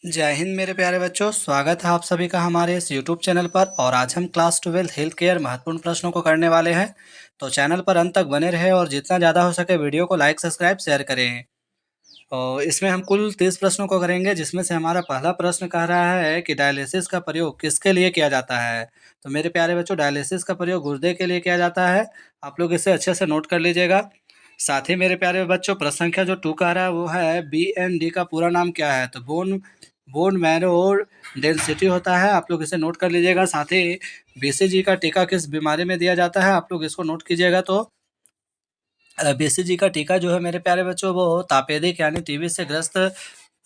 जय हिंद मेरे प्यारे बच्चों, स्वागत है आप सभी का हमारे इस यूट्यूब चैनल पर। और आज हम क्लास 12 हेल्थ केयर महत्वपूर्ण प्रश्नों को करने वाले हैं। तो चैनल पर अंत तक बने रहे और जितना ज़्यादा हो सके वीडियो को लाइक सब्सक्राइब शेयर करें। और इसमें हम कुल 30 प्रश्नों को करेंगे, जिसमें से हमारा पहला प्रश्न कह रहा है कि डायलिसिस का प्रयोग किसके लिए किया जाता है। तो मेरे प्यारे बच्चों, डायलिसिस का प्रयोग गुर्दे के लिए किया जाता है। आप लोग इसे अच्छे से नोट कर लीजिएगा। साथ ही मेरे प्यारे बच्चों, प्रश्न संख्या जो 2 कह रहा है वो है BND का पूरा नाम क्या है। तो बोन बोन मैरो डेंसिटी होता है। आप लोग इसे नोट कर लीजिएगा। साथ ही BCG का टीका किस बीमारी में दिया जाता है, आप लोग इसको नोट कीजिएगा। तो BCG का टीका जो है मेरे प्यारे बच्चों, वो तापेदिक यानी टीबी से ग्रस्त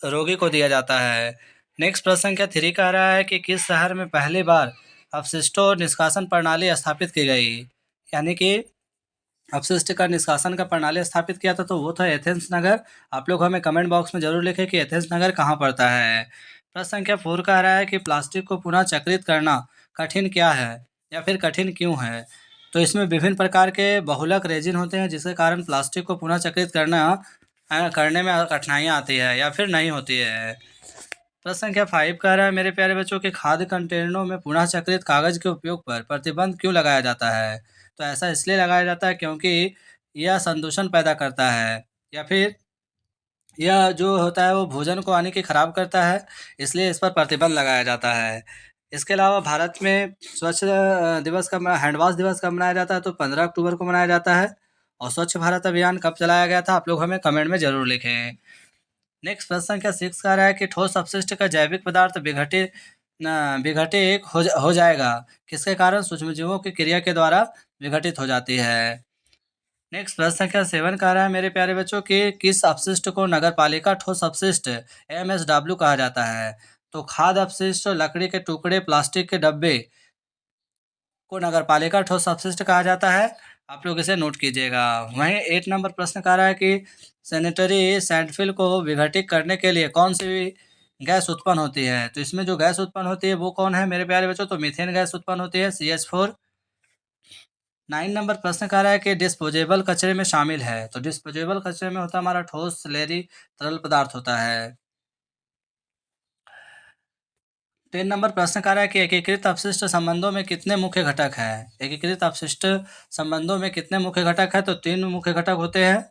रोगी को दिया जाता है। नेक्स्ट प्रश्न संख्या 3 कह रहा है कि किस शहर में पहली बार अपशिष्टों निष्कासन प्रणाली स्थापित की गई। यानी कि अपशिष्ट का निष्कासन का प्रणाली स्थापित किया था, तो वो था एथेंस नगर। आप लोग हमें कमेंट बॉक्स में जरूर लिखें कि एथेंस नगर कहाँ पड़ता है। प्रश्न संख्या 4 कह रहा है कि प्लास्टिक को पुनः चक्रित करना कठिन क्या है या फिर कठिन क्यों है। तो इसमें विभिन्न प्रकार के बहुलक रेजिन होते हैं, जिसके कारण प्लास्टिक को पुनः चक्रित करने में कठिनाइयाँ आती है या फिर नहीं होती है। प्रश्न संख्या 5 कह रहा है मेरे प्यारे बच्चों के खाद्य कंटेनरों में पुनः चक्रित कागज के उपयोग पर प्रतिबंध क्यों लगाया जाता है। तो ऐसा इसलिए लगाया जाता है क्योंकि यह संदूषण पैदा करता है, या फिर यह जो होता है वो भोजन को यानी कि खराब करता है, इसलिए इस पर प्रतिबंध लगाया जाता है। इसके अलावा भारत में स्वच्छ दिवस कब हैंड वॉश दिवस कब मनाया जाता है। तो 15 अक्टूबर को मनाया जाता है। और स्वच्छ भारत अभियान कब चलाया गया था, आप लोग हमें कमेंट में जरूर लिखें। नेक्स्ट प्रश्न संख्या 6 कह रहा है कि ठोस अपशिष्ट का जैविक पदार्थ विघटित हो जाएगा किसके कारण। सूक्ष्मजीवों की क्रिया के द्वारा विघटित हो जाती है। नेक्स्ट प्रश्न संख्या 7 कह रहा है मेरे प्यारे बच्चों कि किस अपशिष्ट को नगरपालिका ठोस अपशिष्ट MSW कहा जाता है। तो खाद्य अपशिष्ट, लकड़ी के टुकड़े, प्लास्टिक के डब्बे को नगरपालिका ठोस अपशिष्ट कहा जाता है। आप लोग इसे नोट कीजिएगा। वहीं 8 नंबर प्रश्न कह रहा है कि सैनिटरी सैंडफिल को विघटित करने के लिए कौन सी गैस उत्पन्न होती है। तो इसमें जो गैस उत्पन्न होती है वो कौन है मेरे प्यारे बच्चों। तो मीथेन गैस उत्पन्न होती है, CH4। 9 नंबर प्रश्न कह रहा है कि डिस्पोजेबल कचरे में शामिल है। तो डिस्पोजेबल कचरे में होता है हमारा ठोस, स्लेरी, तरल पदार्थ होता है। 3 नंबर प्रश्न कह रहा है कि एकीकृत अपशिष्ट संबंधों में कितने मुख्य घटक हैं। एकीकृत अपशिष्ट संबंधों में कितने मुख्य घटक है। तो 3 मुख्य घटक होते हैं।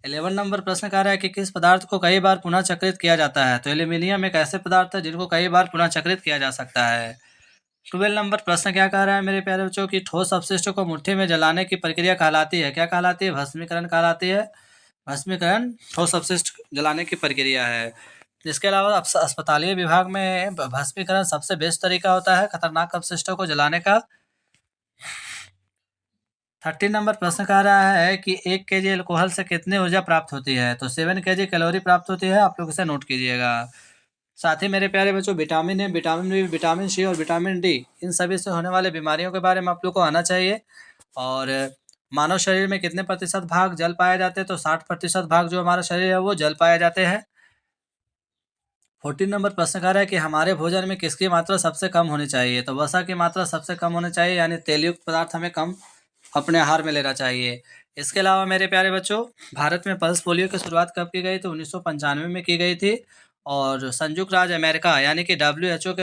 11 नंबर प्रश्न कह रहा है कि किस पदार्थ को कई बार पुनः चक्रित किया जाता है। तो एल्यूमिनियम एक ऐसे पदार्थ है जिनको कई बार पुनः चक्रित किया जा सकता है। 12 नंबर प्रश्न क्या कह रहा है मेरे प्यारे बच्चों की ठोस अपशिष्ट को मुट्ठी में जलाने की प्रक्रिया कहलाती है। क्या कहलाती है? भस्मीकरण कहलाती है। भस्मीकरण ठोस अपशिष्ट जलाने की प्रक्रिया है। इसके अलावा अस्पतालीय विभाग में भस्मीकरण सबसे बेस्ट तरीका होता है खतरनाक अपशिष्टों को जलाने का। 13 नंबर प्रश्न कह रहा है कि 1 kg अल्कोहल से कितनी ऊर्जा प्राप्त होती है। तो 7 kg कैलोरी प्राप्त होती है। आप लोग इसे नोट कीजिएगा। साथ ही मेरे प्यारे बच्चों, vitamin A, vitamin B, vitamin C और विटामिन डी, इन सभी से होने वाले बीमारियों के बारे में आप लोग को आना चाहिए। और मानव शरीर में कितने प्रतिशत भाग जल पाए जाते हैं। तो 60% भाग जो हमारा शरीर है वो जल पाए जाते हैं। 14 नंबर प्रश्न कह रहा है कि हमारे भोजन में किसकी मात्रा सबसे कम होनी चाहिए। तो वसा की मात्रा सबसे कम होनी चाहिए, यानी तेलयुक्त पदार्थ हमें कम अपने आहार में लेना चाहिए। इसके अलावा मेरे प्यारे बच्चों, भारत में पल्स पोलियो की शुरुआत कब की गई। तो 1995 में की गई थी। और संयुक्त राज्य अमेरिका यानी कि WHO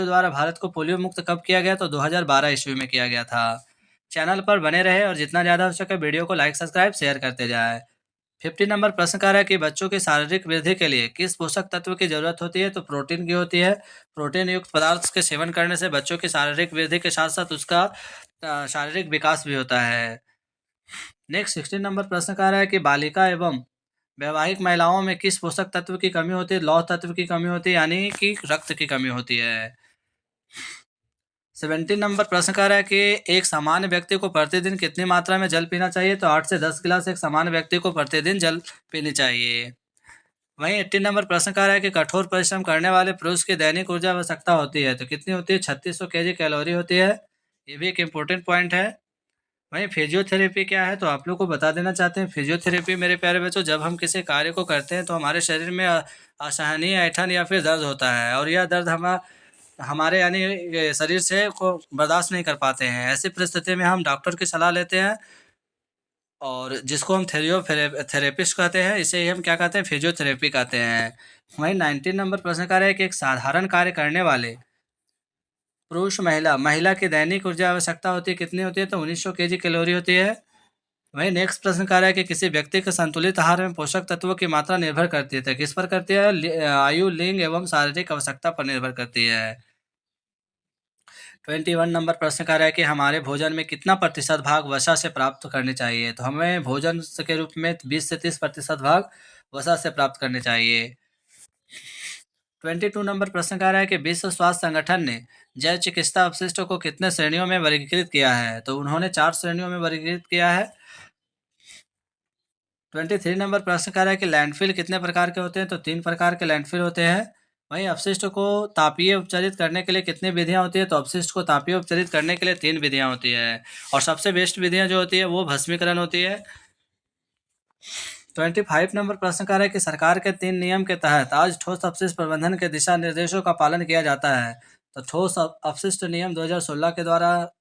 द्वारा भारत को पोलियो मुक्त कब किया गया। तो 2012 ईस्वी में किया गया था। चैनल पर बने रहे और जितना ज़्यादा हो सके वीडियो को लाइक सब्सक्राइब शेयर करते जाए। 50 नंबर प्रश्न कह रहा है कि बच्चों की शारीरिक वृद्धि के लिए किस पोषक तत्व की जरूरत होती है। तो प्रोटीन की होती है। प्रोटीन युक्त पदार्थ के सेवन करने से बच्चों की शारीरिक वृद्धि के साथ साथ उसका शारीरिक विकास भी होता है। नेक्स्ट 16 नंबर प्रश्न कह रहा है कि बालिका एवं वैवाहिक महिलाओं में किस पोषक तत्व की कमी होती है। लौह तत्व की कमी होती है, यानी कि रक्त की कमी होती है। 17 नंबर प्रश्न कह रहा है कि एक सामान्य व्यक्ति को प्रतिदिन कितनी मात्रा में जल पीना चाहिए। तो 8 से 10 गिलास एक सामान्य व्यक्ति को प्रतिदिन जल पीनी चाहिए। वहीं 18 नंबर प्रश्न कह रहा है कि कठोर परिश्रम करने वाले पुरुष की दैनिक ऊर्जा आवश्यकता होती है। तो कितनी होती है? 3600 kg कैलोरी होती है। ये भी एक इम्पोर्टेंट पॉइंट है। वहीं फिजियोथेरेपी क्या है, तो आप लोग को बता देना चाहते हैं। फिजियोथेरेपी मेरे प्यारे बच्चों, जब हम किसी कार्य को करते हैं तो हमारे शरीर में असहनीय ऐंठन या फिर दर्द होता है, और यह दर्द हमारे यानी ये शरीर से को बर्दाश्त नहीं कर पाते हैं। ऐसी परिस्थिति में हम डॉक्टर की सलाह लेते हैं और जिसको हम थेरेपिस्ट कहते हैं, इसे ही हम क्या कहते हैं, फिजियोथेरेपी कहते हैं। वहीं 19 नंबर प्रश्न का है कि एक साधारण कार्य करने वाले पुरुष महिला की दैनिक ऊर्जा आवश्यकता होती है, कितनी होती है, तो 1900 केजी कैलोरी होती है। वहीं नेक्स्ट प्रश्न कह रहा है कि किसी व्यक्ति के संतुलित आहार में पोषक तत्वों की मात्रा निर्भर करती है, तो किस पर करती है, आयु, लिंग एवं शारीरिक आवश्यकता पर निर्भर करती है। 21 नंबर प्रश्न कह रहा है कि हमारे भोजन में कितना प्रतिशत भाग वसा से प्राप्त करने चाहिए, तो हमें भोजन के रूप में 20 से 30% भाग वसा से प्राप्त करने चाहिए। 22 नंबर प्रश्न कह रहा है कि विश्व स्वास्थ्य संगठन ने जैव चिकित्सा अपशिष्टों को कितने श्रेणियों में वर्गीकृत किया है, तो उन्होंने 4 श्रेणियों में वर्गीकृत किया है। 23 नंबर प्रश्न कह रहा है कि लैंडफिल कितने प्रकार के होते हैं, तो 3 प्रकार के लैंडफिल होते हैं। वहीं अपशिष्ट को तापीय उपचारित करने के लिए कितनी विधियां होती है, तो अपशिष्ट को तापीय उपचारित करने के लिए 3 विधियां होती है, और सबसे बेस्ट विधियां जो होती है वो भस्मीकरण होती है। 25 नंबर प्रश्न कह रहा है कि सरकार के 3 नियम के तहत आज ठोस अपशिष्ट प्रबंधन के दिशा निर्देशों का पालन किया जाता है, तो ठोस अपशिष्ट नियम 2016 के द्वारा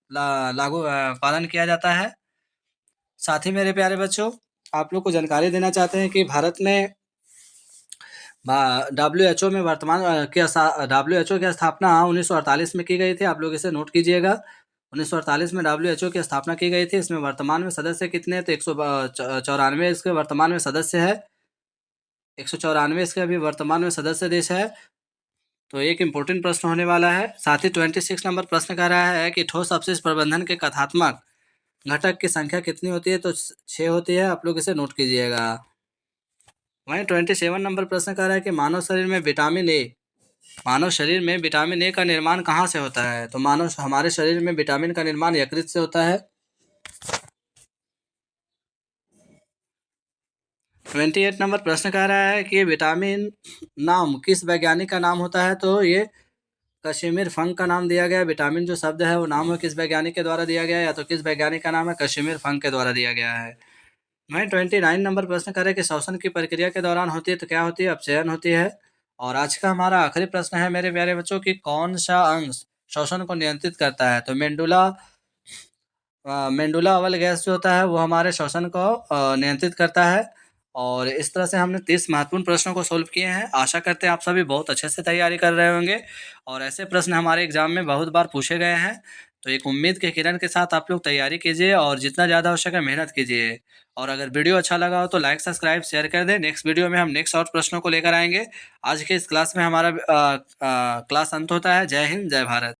लागू पालन किया जाता है। साथ ही मेरे प्यारे बच्चों, आप लोग को जानकारी देना चाहते हैं कि भारत में WHO में वर्तमान WHO की स्थापना 1948 में की गई थी। आप लोग इसे नोट कीजिएगा। 1948 में WHO की स्थापना की गई थी। इसमें वर्तमान में सदस्य कितने हैं, तो 194 इसके वर्तमान में सदस्य है। 194 इसके अभी वर्तमान में सदस्य देश है। तो एक इम्पोर्टेंट प्रश्न होने वाला है। साथ ही 26 नंबर प्रश्न कह रहा है कि ठोस अपशिष्ट प्रबंधन के कथात्मक घटक की संख्या कितनी होती है, तो 6 होती है। आप लोग इसे नोट कीजिएगा। वहीं 27 नंबर प्रश्न कह रहा है कि मानव शरीर में विटामिन ए का निर्माण कहाँ से होता है, तो हमारे शरीर में विटामिन का निर्माण यकृत से होता है। 28 नंबर प्रश्न कह रहा है कि विटामिन नाम किस वैज्ञानिक का नाम होता है, तो ये कश्मीर फंक का नाम दिया गया। विटामिन जो शब्द है वो नाम है किस वैज्ञानिक के द्वारा दिया गया है, या तो किस वैज्ञानिक का नाम है, कश्मीर फंक के द्वारा दिया गया है। वहीं 29 नंबर प्रश्न करें कि श्वसन की प्रक्रिया के दौरान होती है, तो क्या होती है, अपचयन होती है। और आज का हमारा आखिरी प्रश्न है मेरे प्यारे बच्चों कि कौन सा अंश श्वसन को नियंत्रित करता है, तो मेंडुला ओवल गैस जो होता है वो हमारे श्वसन को नियंत्रित करता है। और इस तरह से हमने 30 महत्वपूर्ण प्रश्नों को सोल्व किए हैं। आशा करते हैं आप सभी बहुत अच्छे से तैयारी कर रहे होंगे, और ऐसे प्रश्न हमारे एग्जाम में बहुत बार पूछे गए हैं। तो एक उम्मीद के किरण के साथ आप लोग तैयारी कीजिए और जितना ज़्यादा हो सके मेहनत कीजिए। और अगर वीडियो अच्छा लगा हो तो लाइक, सब्सक्राइब, शेयर कर दें। नेक्स्ट वीडियो में हम नेक्स्ट और प्रश्नों को लेकर आएंगे। आज के इस क्लास में हमारा क्लास अंत होता है। जय हिंद, जय भारत।